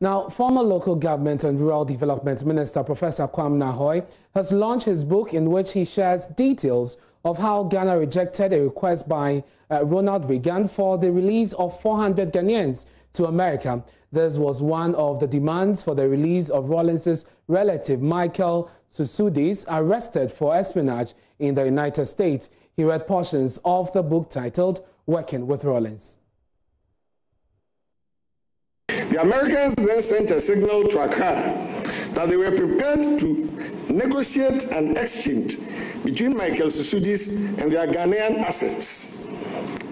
Now, former local government and rural development minister Professor Ahwoi has launched his book in which he shares details of how Ghana rejected a request by Ronald Reagan for the release of 400 Ghanaians to America. This was one of the demands for the release of Rawlings' relative Michael Susudis, arrested for espionage in the United States. He read portions of the book titled Working with Rawlings. The Americans then sent a signal to Accra that they were prepared to negotiate an exchange between Michael Susudis and their Ghanaian assets.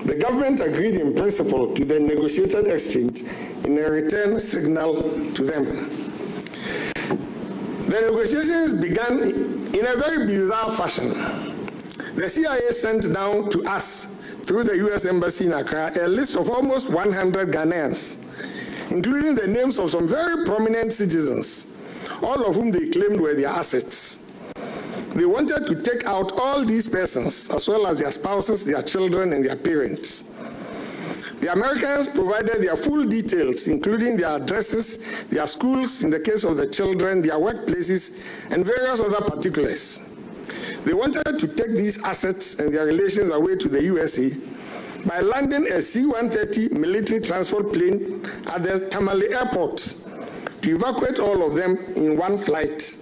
The government agreed in principle to the negotiated exchange in a return signal to them. The negotiations began in a very bizarre fashion. The CIA sent down to us, through the U.S. Embassy in Accra, a list of almost 100 Ghanaians, including the names of some very prominent citizens, all of whom they claimed were their assets. They wanted to take out all these persons, as well as their spouses, their children, and their parents. The Americans provided their full details, including their addresses, their schools, in the case of the children, their workplaces, and various other particulars. They wanted to take these assets and their relations away to the USA by landing a C-130 military transport plane at the Tamale airport to evacuate all of them in one flight.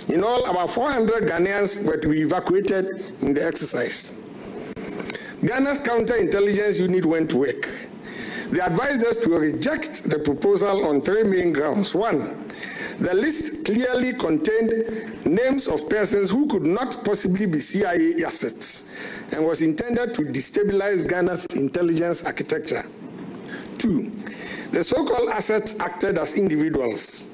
In all, about 400 Ghanaians were to be evacuated in the exercise. Ghana's counterintelligence unit went to work. They advised us to reject the proposal on 3 main grounds. One, the list clearly contained names of persons who could not possibly be CIA assets and was intended to destabilize Ghana's intelligence architecture. Two, the so-called assets acted as individuals.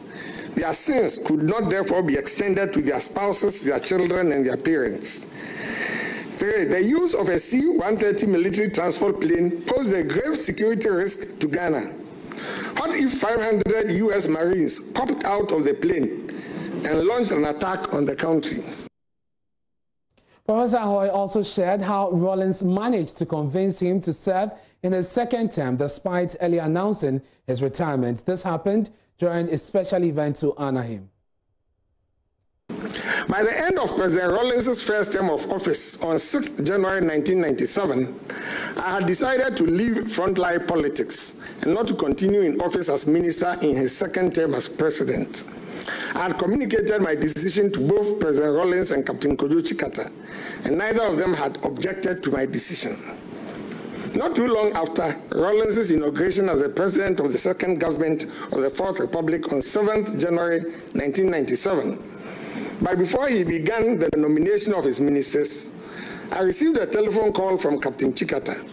Their sins could not therefore be extended to their spouses, their children, and their parents. Three, the use of a C-130 military transport plane posed a grave security risk to Ghana. What if 500 U.S. Marines popped out of the plane and launched an attack on the country? Professor Ahwoi also shared how Rawlings managed to convince him to serve in his second term despite early announcing his retirement. This happened during a special event to honor him. By the end of President Rawlings' first term of office on 6 January 1997, I had decided to leave frontline politics and not to continue in office as minister in his second term as president. I had communicated my decision to both President Rawlings and Captain Kojo Chikata, and neither of them had objected to my decision. Not too long after Rawlings' inauguration as the president of the second government of the Fourth Republic on 7th January 1997, but before he began the nomination of his ministers, I received a telephone call from Captain Chikata.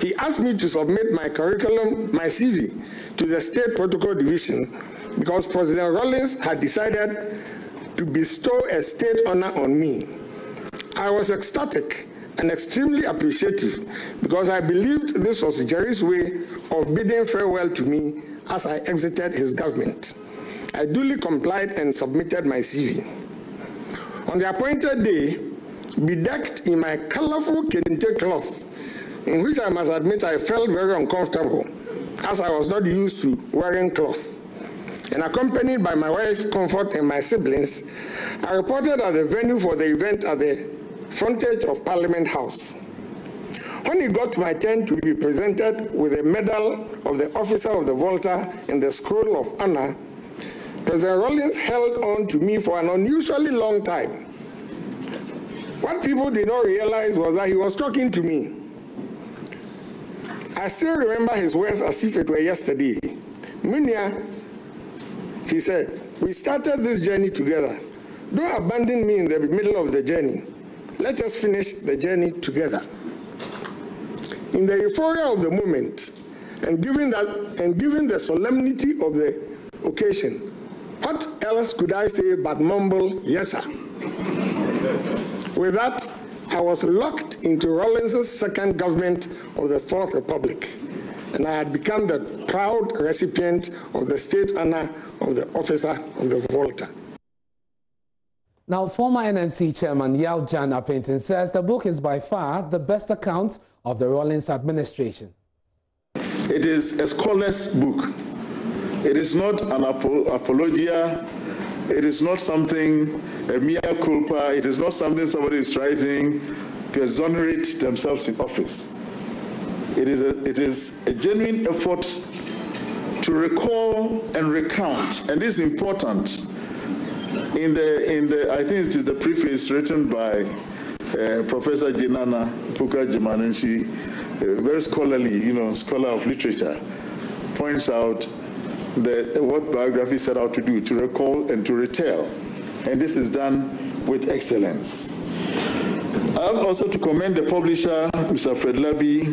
He asked me to submit my curriculum, my CV, to the State Protocol Division because President Rawlings had decided to bestow a state honor on me. I was ecstatic and extremely appreciative because I believed this was Jerry's way of bidding farewell to me as I exited his government. I duly complied and submitted my CV. On the appointed day, bedecked in my colorful kente cloth, in which I must admit I felt very uncomfortable, as I was not used to wearing cloth, and accompanied by my wife Comfort and my siblings, I reported at the venue for the event at the frontage of Parliament House. When it got to my turn to be presented with a medal of the Officer of the Volta and the Scroll of Honor, President Rawlings held on to me for an unusually long time. What people did not realize was that he was talking to me. I still remember his words as if it were yesterday. Munia, he said, we started this journey together. Don't abandon me in the middle of the journey. Let us finish the journey together. In the euphoria of the moment, and given the solemnity of the occasion, what else could I say but mumble, yes, sir? With that, I was locked into Rawlings' second government of the Fourth Republic, and I had become the proud recipient of the state honor of the Officer of the Volta. Now, former NMC chairman Yao Jan Apinton says the book is by far the best account of the Rawlings administration. It is a scholar's book. It is not an apologia. It is not something, a mea culpa. It is not something somebody is writing to exonerate themselves in office. It is a genuine effort to recall and recount, and this is important. In the I think it is the preface written by Professor Jinana Puka Jimanenshi, very scholarly, scholar of literature, points out that what biography set out to do, to recall and to retell, and this is done with excellence. I have also to commend the publisher, Mr. Fred Labi,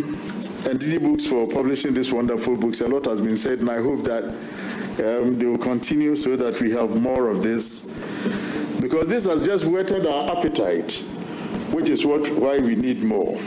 and DD Books for publishing these wonderful books. A lot has been said, and I hope that they will continue so that we have more of this, because this has just whetted our appetite, which is why we need more.